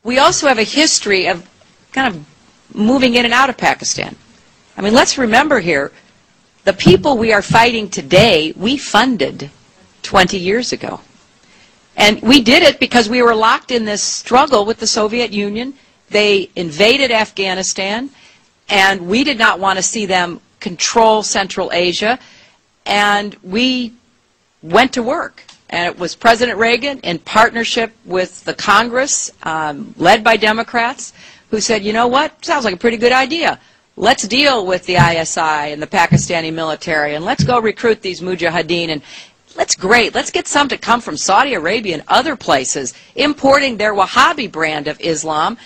we also have a history of kind of moving in and out of Pakistan. I mean, let's remember here, the people we are fighting today, we funded 20 years ago. And we did it because we were locked in this struggle with the Soviet Union. They invaded Afghanistan, and we did not want to see them control Central Asia, and we went to work. And it was President Reagan, in partnership with the Congress, led by Democrats, who said, you know what, sounds like a pretty good idea. Let's deal with the ISI and the Pakistani military, and let's go recruit these mujahideen, and that's great. Let's get some to come from Saudi Arabia and other places, importing their Wahhabi brand of Islam,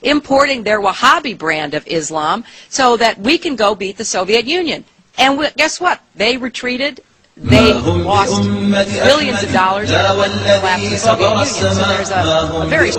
importing their Wahhabi brand of Islam, so that we can go beat the Soviet Union. And guess what? They retreated. They lost billions of dollars and collapsed the Soviet Union. So there's a very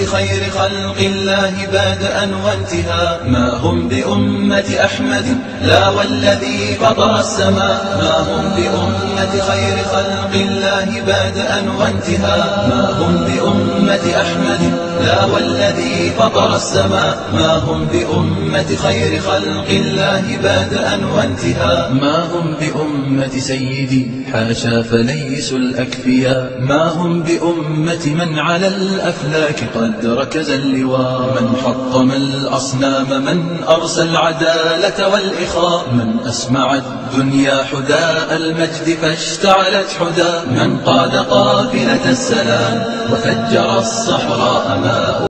خير خلق الله بادئا وانتهاء ما هم بأمة أحمد لا والذي فطر السماء ما هم بأمة خير خلق الله بادئا وانتهاء ما هم بأمة أحمد لا والذي فطر السماء ما هم بأمة خير خلق الله بادئا وانتهاء ما هم بأمة سيدي حاشا فليسوا الأكفياء ما هم بأمة من على الأفلاك قد ركز اللواء من حطم الأصنام من أرسى العدالة والإخاء من أسمع الدنيا حداء المجد فاشتعلت حدا من قاد قافلة السلام وفجر الصحراء ماء